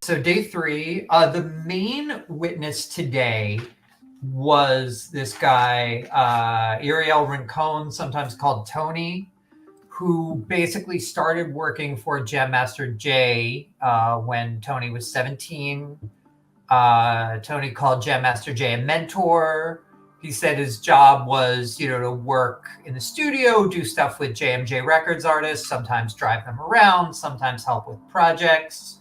So day 3, the main witness today was this guy, Ariel Rincon, sometimes called Tony, who basically started working for Jam Master Jay when Tony was 17. Tony called Jam Master Jay a mentor. He said his job was, to work in the studio, do stuff with JMJ Records artists, sometimes drive them around, sometimes help with projects,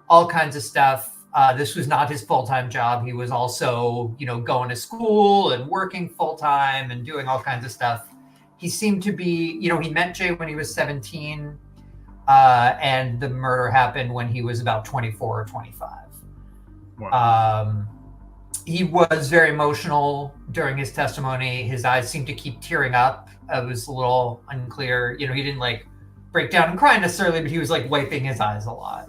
all kinds of stuff. This was not his full-time job. He was also, going to school and working full-time and doing all kinds of stuff. He seemed to be, he met Jay when he was 17, and the murder happened when he was about 24 or 25. Wow. He was very emotional during his testimony. His eyes seemed to keep tearing up. It was a little unclear. He didn't break down and cry necessarily, but he was wiping his eyes a lot.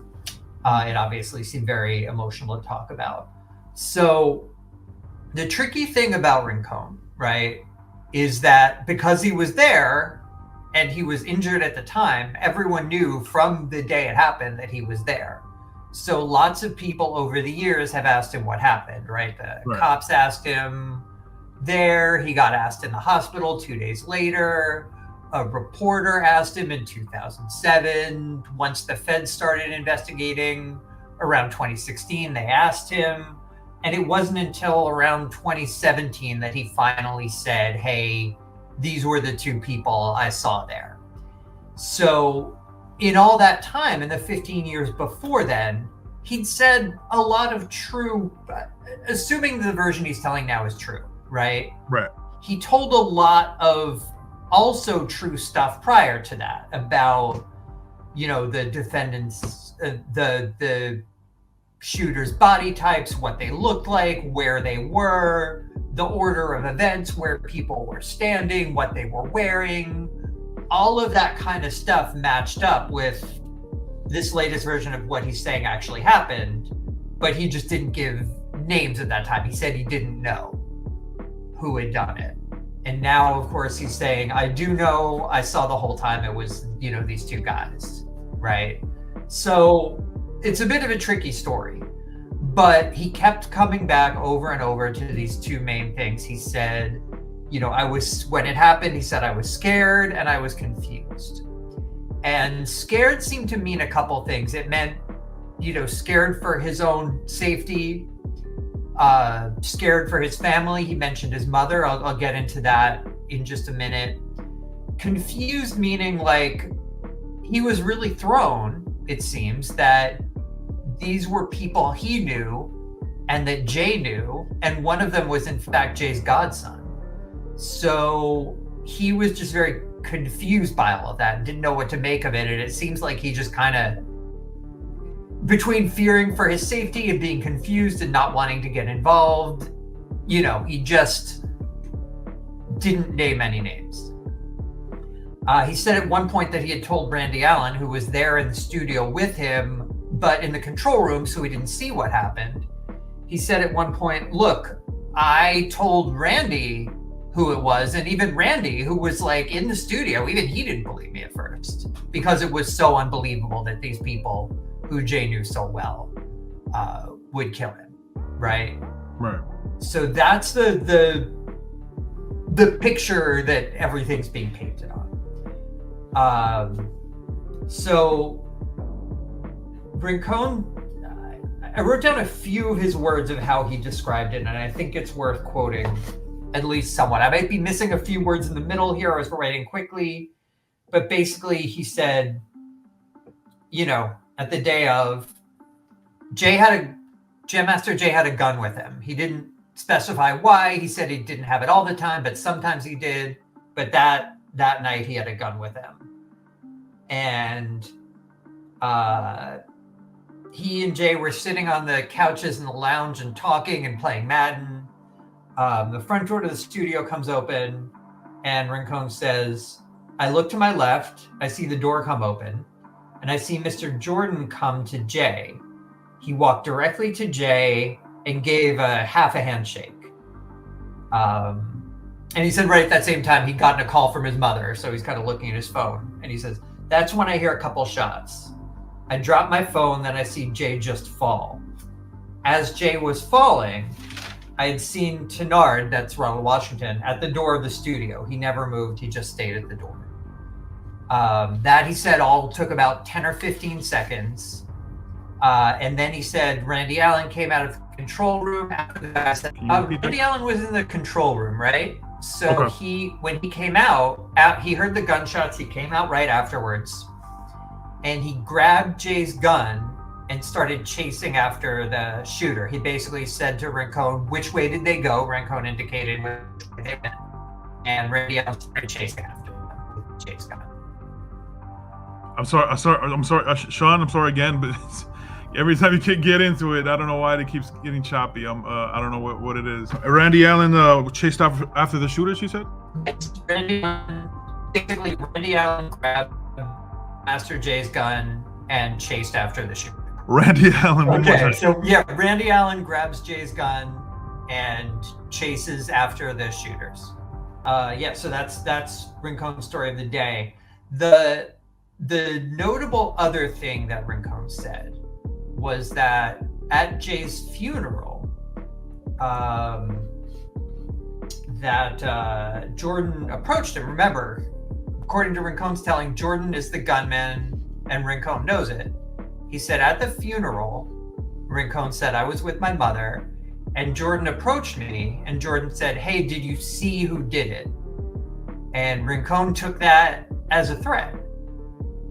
It obviously seemed very emotional to talk about. So the tricky thing about Rincon, right, is that because he was there and he was injured at the time, everyone knew from the day it happened that he was there. So lots of people over the years have asked him what happened, right? The cops asked him there. He got asked in the hospital 2 days later. A reporter asked him in 2007. Once the feds started investigating around 2016, they asked him. And it wasn't until around 2017 that he finally said, hey, these were the 2 people I saw there. So in all that time, in the 15 years before then, he'd said a lot of true, assuming the version he's telling now is true, right? Right. He told a lot of also true stuff prior to that about, the defendants, the shooters' body types, what they looked like, where they were, the order of events, where people were standing, what they were wearing. All of that kind of stuff matched up with this latest version of what he's saying actually happened, but he just didn't give names at that time. He said he didn't know who had done it. And now, of course, he's saying, I do know, I saw the whole time it was, these 2 guys, right? So it's a bit of a tricky story, but he kept coming back over and over to these 2 main things. He said, when it happened, he said, I was scared and I was confused. And scared seemed to mean a couple things. It meant, scared for his own safety, scared for his family. He mentioned his mother. I'll get into that in just a minute. Confused meaning he was really thrown, it seems, that these were people he knew and that Jay knew, and one of them was in fact Jay's godson. So he was just very confused by all of that and didn't know what to make of it. And it seems like he just kind of, between fearing for his safety and being confused and not wanting to get involved, he just didn't name any names. He said at one point that he had told Randy Allen, who was there in the studio with him, but in the control room, so he didn't see what happened. He said at one point, look, I told Randy who it was, and even Randy, who was in the studio, even he didn't believe me at first, because it was so unbelievable that these people who Jay knew so well would kill him, right? Right. So that's the picture that everything's being painted on. So Rincon, I wrote down a few of his words of how he described it, and I think it's worth quoting at least somewhat. I might be missing a few words in the middle here. I was writing quickly, but basically he said, at the day of, Jam Master Jay had a gun with him. He didn't specify why. He said he didn't have it all the time, but sometimes he did. But that night he had a gun with him. And he and Jay were sitting on the couches in the lounge and talking and playing Madden. The front door to the studio comes open, and Rincon says, I look to my left, I see the door come open, and I see Mr. Jordan come to Jay. He walked directly to Jay and gave half a handshake. And he said right at that same time, he'd gotten a call from his mother, so he's kind of looking at his phone. And he says, that's when I hear a couple shots. I drop my phone, then I see Jay just fall. As Jay was falling, I had seen Tenard, that's Ronald Washington, at the door of the studio. He never moved, he just stayed at the door. That, he said, all took about 10 or 15 seconds. And then he said Randy Allen came out of the control room after the guy said, Randy Allen was in the control room, right? So when he came out, he heard the gunshots, he came out right afterwards, and he grabbed Jay's gun and started chasing after the shooter. He basically said to Rincon, which way did they go? Rincon indicated which way they went. And Randy Allen started chasing after them with Jay's gun. I'm sorry, Sean, I'm sorry again, but every time you get into it, I don't know why it keeps getting choppy. I don't know what it is. Randy Allen chased after the shooter, she said? Randy Allen grabbed Master Jay's gun and chased after the shooter. Randy Allen. Okay, so yeah, Randy Allen grabs Jay's gun and chases after the shooters. So that's Rincon's story of the day. The notable other thing that Rincon said was that at Jay's funeral, that Jordan approached him. Remember, according to Rincon's telling, Jordan is the gunman and Rincon knows it. He said at the funeral, Rincon said, I was with my mother and Jordan approached me and Jordan said, hey, did you see who did it? And Rincon took that as a threat.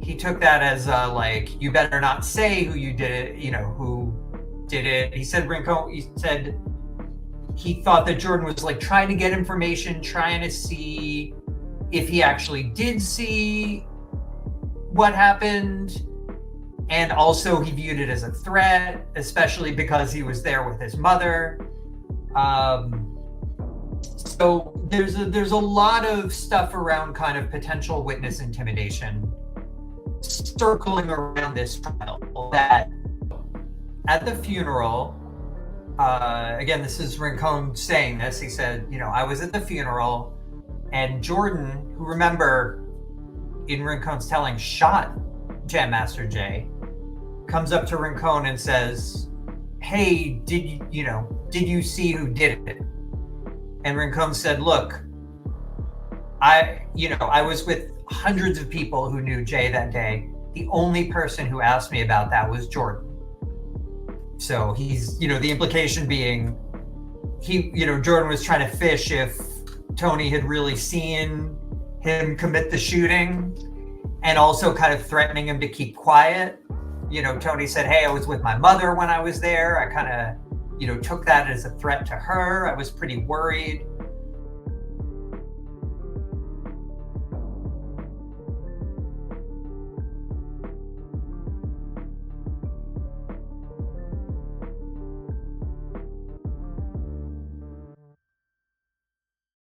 He took that as like, you better not say who you did it, who did it. He said he thought that Jordan was like trying to get information, trying to see if he actually did see what happened. And also he viewed it as a threat, especially because he was there with his mother. So there's a lot of stuff around kind of potential witness intimidation circling around this trial. That at the funeral, again, this is Rincon saying this. He said, I was at the funeral and Jordan, who, remember, in Rincon's telling, shot Jam Master Jay, comes up to Rincon and says, hey, did you see who did it? And Rincon said, look, I was with hundreds of people who knew Jay that day. The only person who asked me about that was Jordan. So he's, the implication being Jordan was trying to fish if Tony had really seen him commit the shooting, and also kind of threatening him to keep quiet. Tony said, hey, I was with my mother when I was there. I kind of, took that as a threat to her. I was pretty worried.